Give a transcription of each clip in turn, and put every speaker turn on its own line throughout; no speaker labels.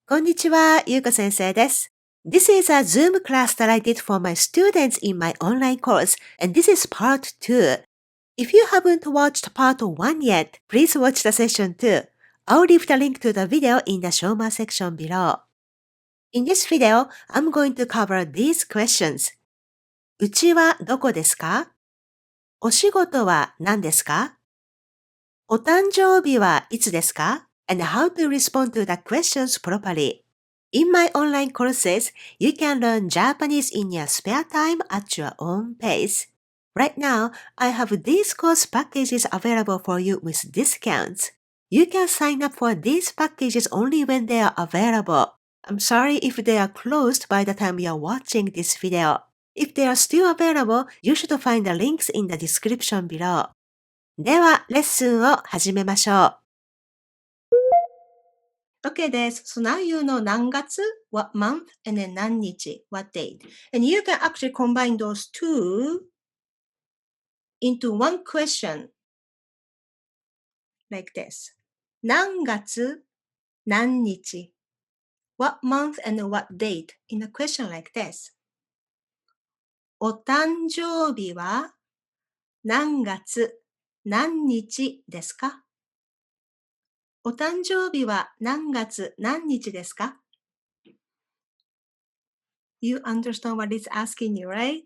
こんにちは、ゆうこ先生です。This is a Zoom class that I did for my students in my online course, and this is part 2. If you haven't watched part 1 yet, please watch the session 2. I'll leave the link to the video in the show more section below. In this video, I'm going to cover these questions. うちはどこですか？お仕事は何ですか？お誕生日はいつですか？ And how to respond to the questions properly.In my online courses, you can learn Japanese in your spare time at your own pace. Right now, I have these course packages available for you with discounts. You can sign up for these packages only when they are available. I'm sorry if they are closed by the time you are watching this video. If they are still available, you should find the links in the description below. では、レッスンを始めましょう。
Okay です。So now you know 何月 what month, and then 何日 what date. And you can actually combine those two into one question like this. 何月何日 what month and what date in a question like this. お誕生日は何月何日ですか？お誕生日は何月何日ですか？ You understand what it's asking you, right?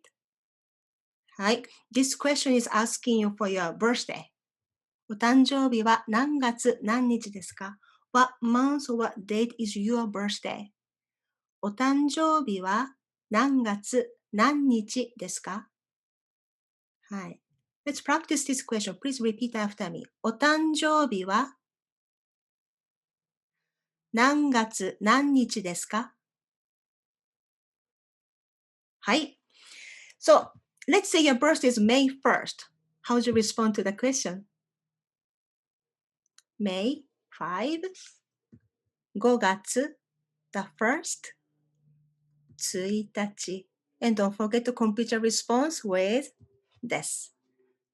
はい。This question is asking you for your birthday. お誕生日は何月何日ですか？ What month or what date is your birthday? お誕生日は何月何日ですか？はい。Let's practice this question. Please repeat after me. お誕生日は何月何日ですか？はい。So, let's say your birthday is May 1st. How would you respond to the question? May 5, 5月 the 1st, 1日. And don't forget to complete your response with this.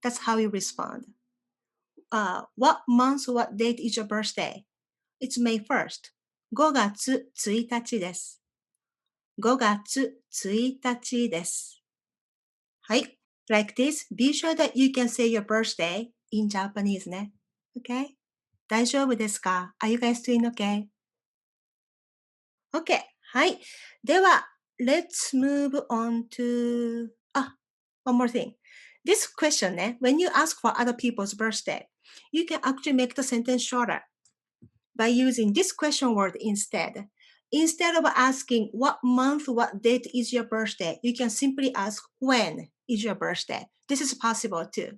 That's how you respond. What month, what date is your birthday? It's May 1st. 5月1日です。5月1日です。はい。Like this, be sure that you can say your birthday in Japanese ね。Okay? 大丈夫ですか？ Are you guys doing okay? Okay. はい。では、let's move on to, one more thing. This question, when you ask for other people's birthday, you can actually make the sentence shorter by using this question word instead. Instead of asking what month, what date is your birthday, you can simply ask when is your birthday. This is possible too.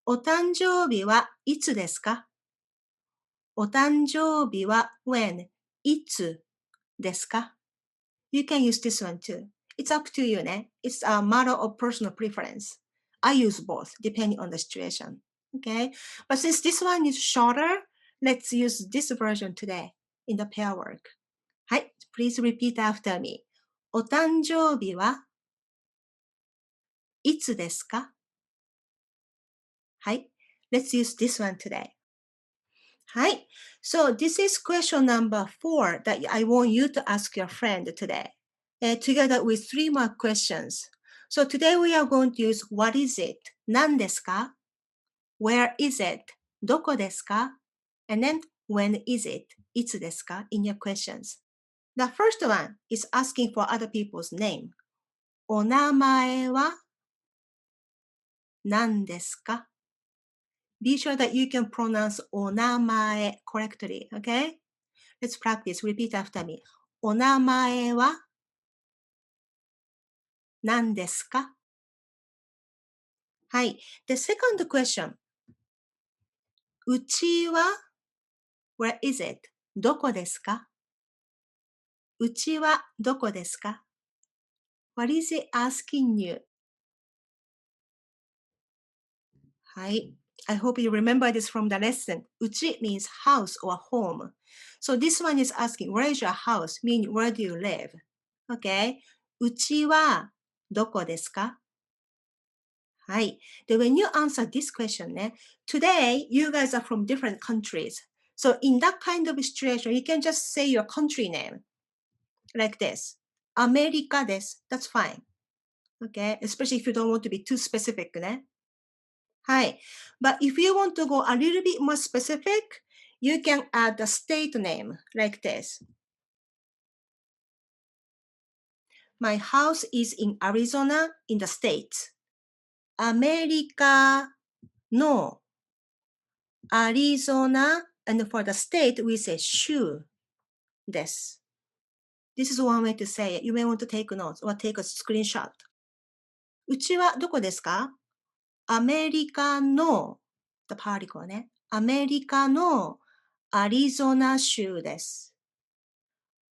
お誕生日はいつですか？お誕生日は when いつですか？ You can use this one too. It's up to you ね。It's a matter of personal preference. I use both depending on the situation. Okay? But since this one is shorter, let's use this version today in the pair work. はい。Please repeat after me. お誕生日はいつですか？はい。Let's use this one today. はい。So this is question number 4 that I want you to ask your friend today, together with 3 more questions. So today we are going to use what is it? 何ですか？ Where is it? どこですか？ And then when is it? いつですか？ In your questions. The first one is asking for other people's name. お名前は何ですか？ Be sure that you can pronounce お名前 correctly, okay? Let's practice. Repeat after me. お名前は何ですか？はい。The second question. うちは Where is it? どこですか？うちはどこですか？ What is it asking you? はい。I hope you remember this from the lesson. うち means house or home. So this one is asking, where is your house? Meaning, where do you live? Okay? うちはどこですか？はい。で、when you answer this question ね、today you guys are from different countries. So in that kind of situation, you can just say your country name like this. アメリカです。That's fine. Okay? Especially if you don't want to be too specific ね。はい。But if you want to go a little bit more specific, you can add the state name like this. My house is in Arizona in the States. アメリカのアリゾナ and for the state we say 州です。This is one way to say it. You may want to take notes or take a screenshot. うちはどこですか？アメリカの the particle ね。アメリカのアリゾナ州です。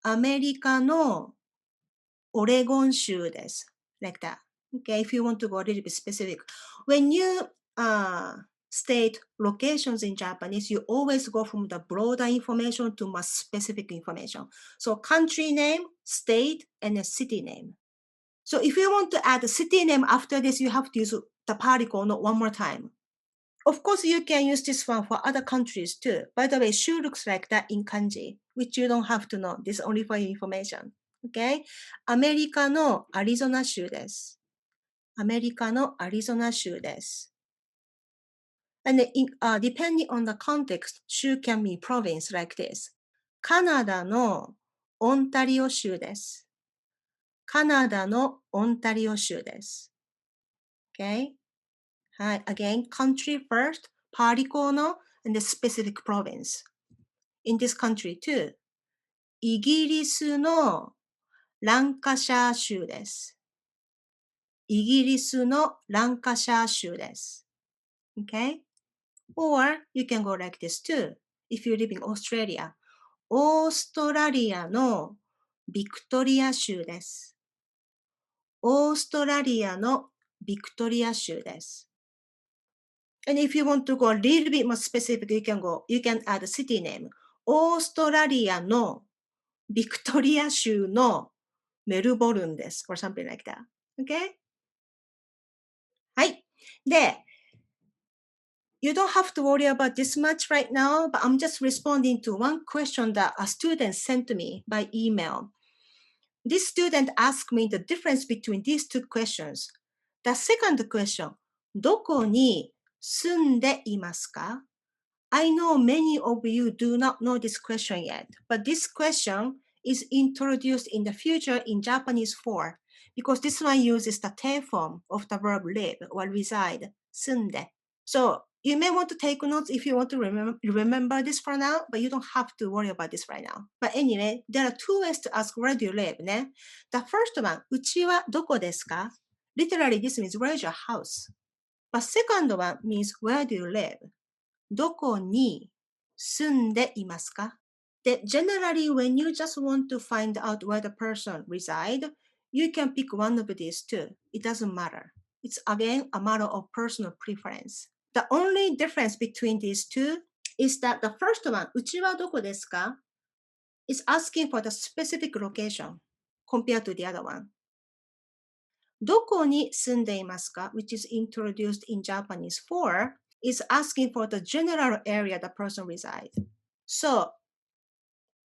アメリカのオレゴン州です。Like that. Okay, if you want to go a little bit specific. When you state locations in Japanese, you always go from the broader information to more specific information. So country name, state, and a city name. So if you want to add a city name after this, you have to use the particle note one more time. Of course, you can use this one for other countries too. By the way, shu looks like that in kanji, which you don't have to know. This is only for your information. Okay? アメリカのアリゾナ州です。アメリカのアリゾナ州です。And depending on the context, 州 can be province like this. カナダのオンタリオ州です。カナダのオンタリオ州です。Okay? はい。Again, country first, particle の and the specific province. In this country too. イギリスのランカシャー州です。イギリスのランカシャー州です。Okay? Or you can go like this too. If you live in Australia. オーストラリアのビクトリア州です。オーストラリアのビクトリア州です。And if you want to go a little bit more specific, you can add a city name. オーストラリアのビクトリア州のメルボルンです。or something like that. Okay? はい。で、You don't have to worry about this much right now, but I'm just responding to one question that a student sent to me by email. This student asked me the difference between these two questions. The second question, どこに住んでいますか? I know many of you do not know this question yet, but this question is introduced in the future in Japanese form because this one uses the te form of the verb live or reside, 住んで. So you may want to take notes if you want to remember this for now, but you don't have to worry about this right now. But anyway, there are two ways to ask where do you live, ね? The first one, うちはどこですか? Literally, this means where is your house? But second one means where do you live? どこに住んでいますか? That generally, when you just want to find out where the person reside, you can pick one of these two. It doesn't matter. It's again a matter of personal preference. The only difference between these two is that the first one, うちはどこですか? is asking for the specific location compared to the other one. どこに住んでいますか? which is introduced in Japanese for is asking for the general area the person resides. So,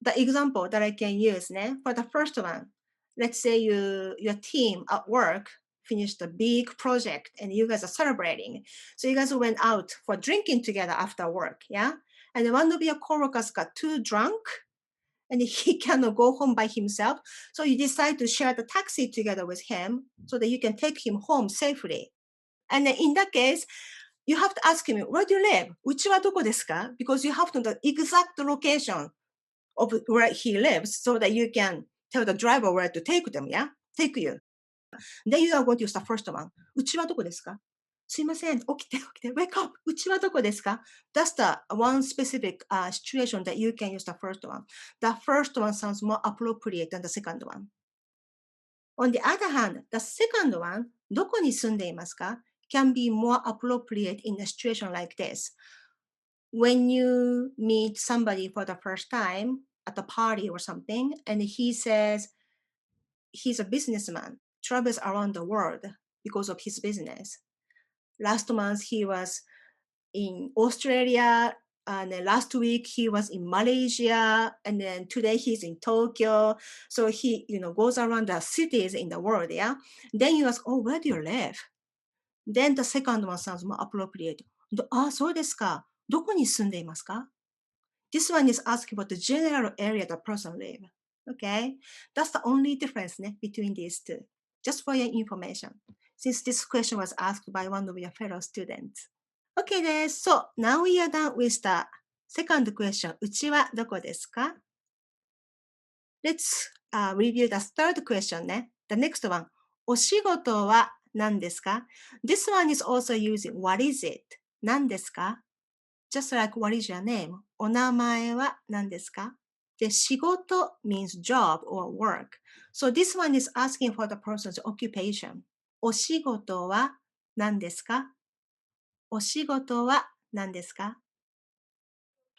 the example that I can use for the first one, let's say your team at work finished a big project and you guys are celebrating. So you guys went out for drinking together after work, yeah? And one of your coworkers got too drunk and he cannot go home by himself. So you decide to share the taxi together with him so that you can take him home safely. And in that case, you have to ask him, where do you live? うちはどこですか? Because you have to know the exact location of where he lives so that you can tell the driver where to take them, yeah? Take you. Then you are going to use the first one. うちはどこですか? すいません。起きて、wake up. うちはどこですか? That's the one specific situation that you can use the first one. The first one sounds more appropriate than the second one. On the other hand, the second one, どこに住んでいますか? can be more appropriate in a situation like this. When you meet somebody for the first time at a party or something, and he says he's a businessman, travels around the world because of his business. Last month, he was in Australia And then last week he was in Malaysia, and then today he's in Tokyo. So he, goes around the cities in the world, yeah? Then you ask, oh, where do you live? Then the second one sounds more appropriate. そうですか。どこに住んでいますか? This one is asking about the general area the person live. Okay? That's the only difference between these two. Just for your information. Since this question was asked by one of your fellow students. Okay です。So, now we are done with the second question. うちはどこですか? Let's review the third question ね。The next one. お仕事は何ですか? This one is also using what is it? 何ですか? Just like what is your name? お名前は何ですか? で、仕事 means job or work. So this one is asking for the person's occupation. お仕事は何ですか? お仕事は何ですか?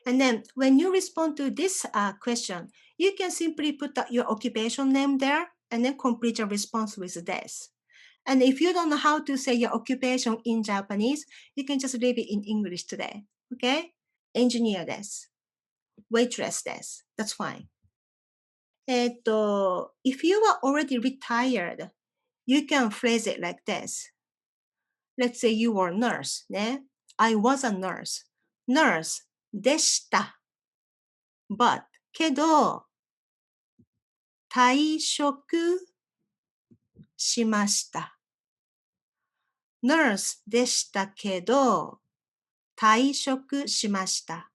And then when you respond to this question, you can simply put your occupation name there and then complete your response with this. And if you don't know how to say your occupation in Japanese, you can just leave it in English today. Okay? Engineer です。Waitress です。That's fine. If you are already retired, you can phrase it like this. Let's say you were a nurse ね。I was a nurse. Nurse でした。But けど退職しました。Nurse でしたけど退職しました。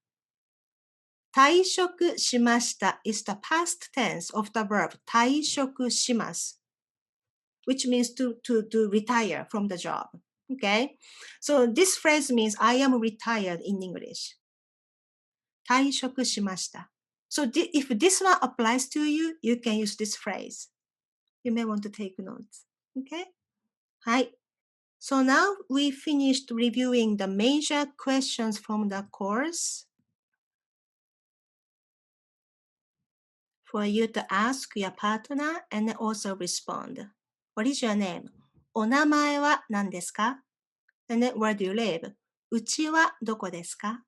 退職しました is the past tense of the verb 退職します。which means to retire from the job. Okay? So this phrase means I am retired in English. 退職しました. So if this one applies to you, you can use this phrase. You may want to take notes. Okay? はい。So now we finished reviewing the major questions from the course. For you to ask your partner and also respond. What is your name? お名前は何ですか? And then where do you live? うちはどこですか?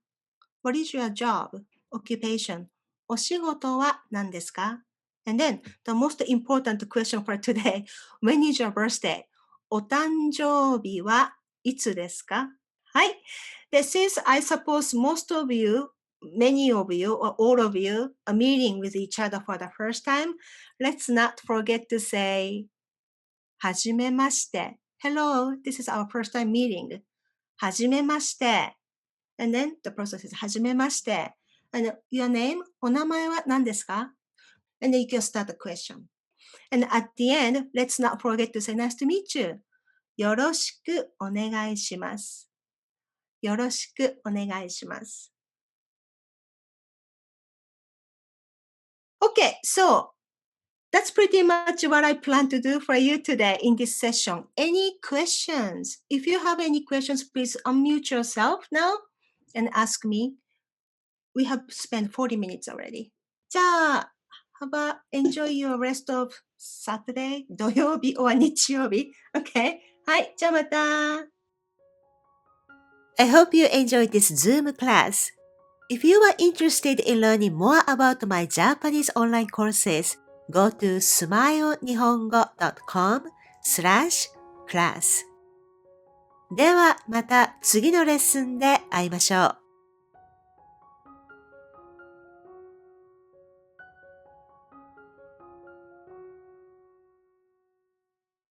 What is your job? Occupation. お仕事は何ですか? And then the most important question for today. When is your birthday? お誕生日はいつですか? はい。で、since I suppose most of you, many of you, or all of you are meeting with each other for the first time, let's not forget to say, はじめまして. Hello, this is our first time meeting. はじめまして. And then the person says, はじめまして. And your name? お名前は何ですか? And then you can start the question. And at the end, let's not forget to say, nice to meet you. よろしくお願いします。よろしくお願いします。Okay, so that's pretty much what I plan to do for you today in this session. Any questions? If you have any questions, please unmute yourself now and ask me. We have spent 40 minutes already. じゃあ、enjoy your rest of Saturday, 土曜日 or 日曜日. Okay? はい、じゃあまた。
I hope you enjoyed this Zoom class. If you are interested in learning more about my Japanese online courses, go to smilenihongo.com/class. ではまた次のレッスンで会いましょう。